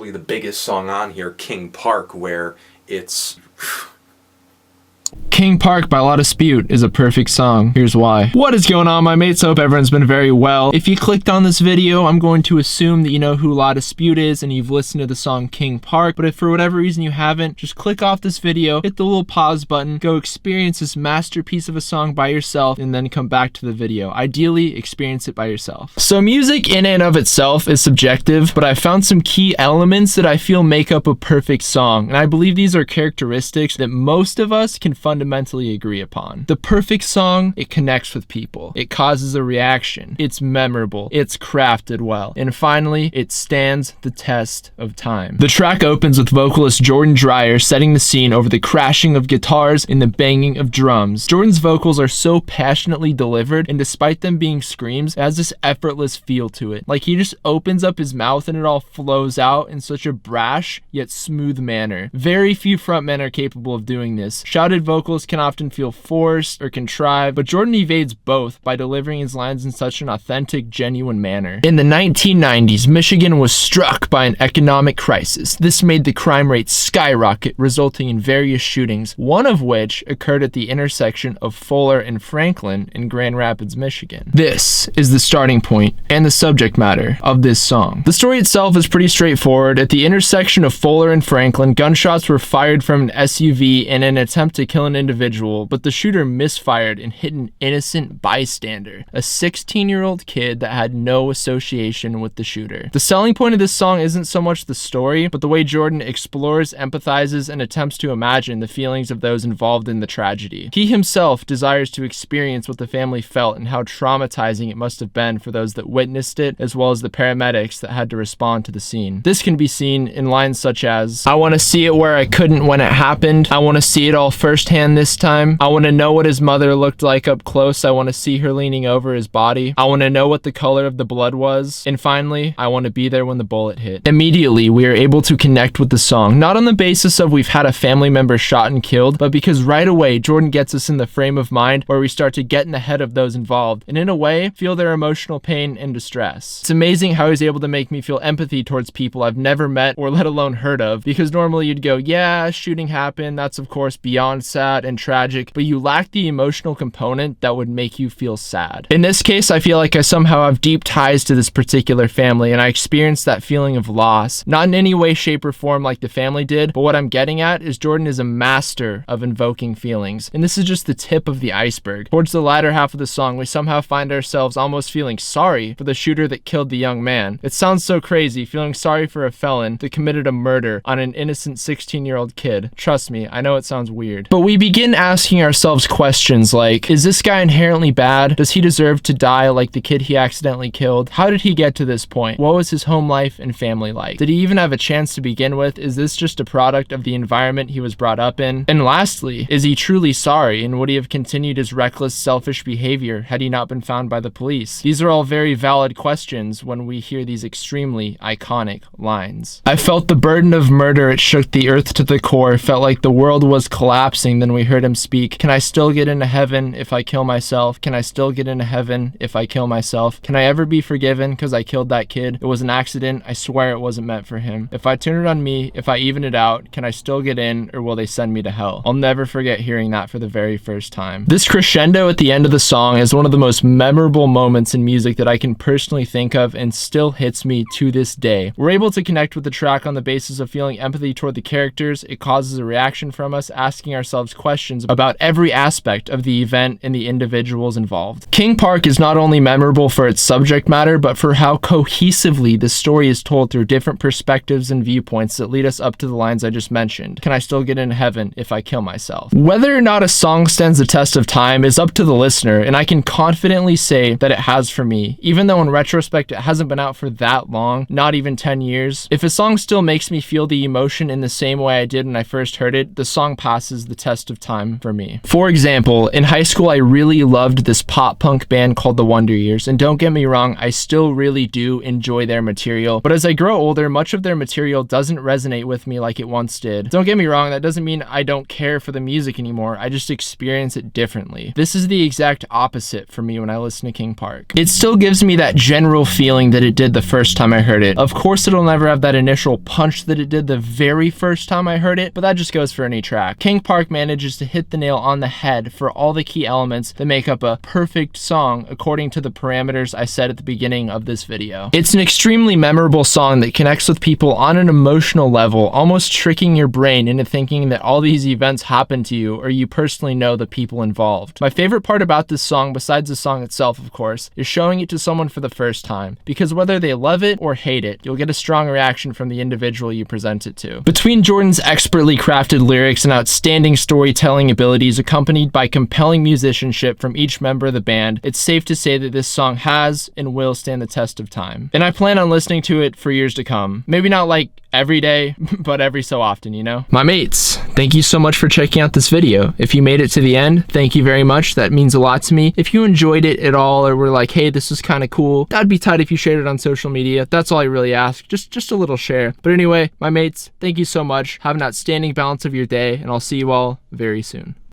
probably the biggest song on here, King Park, where it's... King Park by La Dispute is a perfect song. Here's why. What is going on, my mates? Hope everyone's been very well. If you clicked on this video, I'm going to assume that you know who La Dispute is and you've listened to the song King Park, but if for whatever reason you haven't, just click off this video, hit the little pause button, go experience this masterpiece of a song by yourself, and then come back to the video. Ideally, experience it by yourself. So music in and of itself is subjective, but I found some key elements that I feel make up a perfect song, and I believe these are characteristics that most of us can fundamentally agree upon. The perfect song, it connects with people. It causes a reaction. It's memorable. It's crafted well. And finally, it stands the test of time. The track opens with vocalist Jordan Dreyer setting the scene over the crashing of guitars and the banging of drums. Jordan's vocals are so passionately delivered, and despite them being screams, it has this effortless feel to it. Like he just opens up his mouth and it all flows out in such a brash yet smooth manner. Very few frontmen are capable of doing this. Shouted vocals can often feel forced or contrived, but Jordan evades both by delivering his lines in such an authentic, genuine manner. In the 1990s, Michigan was struck by an economic crisis. This made the crime rate skyrocket, resulting in various shootings, one of which occurred at the intersection of Fuller and Franklin in Grand Rapids, Michigan. This is the starting point and the subject matter of this song. The story itself is pretty straightforward. At the intersection of Fuller and Franklin, gunshots were fired from an SUV in an attempt to kill an individual, but the shooter misfired and hit an innocent bystander, a 16-year-old kid that had no association with the shooter. The selling point of this song isn't so much the story, but the way Jordan explores, empathizes, and attempts to imagine the feelings of those involved in the tragedy. He himself desires to experience what the family felt and how traumatizing it must have been for those that witnessed it, as well as the paramedics that had to respond to the scene. This can be seen in lines such as, "I want to see it where I couldn't when it happened. I want to see it all firsthand this time. I want to know what his mother looked like up close. I want to see her leaning over his body. I want to know what the color of the blood was. And finally, I want to be there when the bullet hit." Immediately, we are able to connect with the song, not on the basis of we've had a family member shot and killed, but because right away, Jordan gets us in the frame of mind where we start to get in the head of those involved, and in a way, feel their emotional pain and distress. It's amazing how he's able to make me feel empathy towards people I've never met or let alone heard of, because normally you'd go, yeah, shooting happened, that's of course beyond sad and tragic, but you lack the emotional component that would make you feel sad. In this case, I feel like I somehow have deep ties to this particular family, and I experienced that feeling of loss, not in any way, shape, or form like the family did, but what I'm getting at is Jordan is a master of invoking feelings, and this is just the tip of the iceberg. Towards the latter half of the song, we somehow find ourselves almost feeling sorry for the shooter that killed the young man. It sounds so crazy, feeling sorry for a felon that committed a murder on an innocent 16-year-old kid. Trust me, I know it sounds weird. But we begin asking ourselves questions like, is this guy inherently bad? Does he deserve to die like the kid he accidentally killed? How did he get to this point? What was his home life and family like? Did he even have a chance to begin with? Is this just a product of the environment he was brought up in? And lastly, is he truly sorry, and would he have continued his reckless, selfish behavior had he not been found by the police? These are all very valid questions when we hear these extremely iconic lines. I felt the burden of murder, it shook the earth to the core, felt like the world was collapsing. Then we heard him speak, "Can I still get into heaven if I kill myself? Can I still get into heaven if I kill myself? Can I ever be forgiven because I killed that kid? It was an accident. I swear it wasn't meant for him. If I turn it on me, if I even it out, can I still get in, or will they send me to hell?" I'll never forget hearing that for the very first time. This crescendo at the end of the song is one of the most memorable moments in music that I can personally think of and still hits me to this day. We're able to connect with the track on the basis of feeling empathy toward the characters. It causes a reaction from us, asking ourselves questions about every aspect of the event and the individuals involved. King Park is not only memorable for its subject matter, but for how cohesively the story is told through different perspectives and viewpoints that lead us up to the lines I just mentioned. Can I still get into heaven if I kill myself? Whether or not a song stands the test of time is up to the listener, and I can confidently say that it has for me. Even though in retrospect it hasn't been out for that long, not even 10 years, if a song still makes me feel the emotion in the same way I did when I first heard it, the song passes the test of time for me. For example, in high school, I really loved this pop punk band called the Wonder Years, and don't get me wrong, I still really do enjoy their material, but as I grow older, much of their material doesn't resonate with me like it once did. Don't get me wrong, that doesn't mean I don't care for the music anymore, I just experience it differently. This is the exact opposite for me when I listen to King Park. It still gives me that general feeling that it did the first time I heard it. Of course, it'll never have that initial punch that it did the very first time I heard it, but that just goes for any track. King Park manages to hit the nail on the head for all the key elements that make up a perfect song according to the parameters I said at the beginning of this video. It's an extremely memorable song that connects with people on an emotional level, almost tricking your brain into thinking that all these events happen to you or you personally know the people involved. My favorite part about this song, besides the song itself of course, is showing it to someone for the first time, because whether they love it or hate it, you'll get a strong reaction from the individual you present it to. Between Jordan's expertly crafted lyrics and outstanding storytelling abilities accompanied by compelling musicianship from each member of the band, it's safe to say that this song has and will stand the test of time. And I plan on listening to it for years to come. Maybe not like every day, but every so often, you know? My mates, thank you so much for checking out this video. If you made it to the end, thank you very much. That means a lot to me. If you enjoyed it at all or were like, hey, this is kind of cool, that'd be tight if you shared it on social media. That's all I really ask. Just a little share. But anyway, my mates, thank you so much. Have an outstanding balance of your day, and I'll see you all very soon.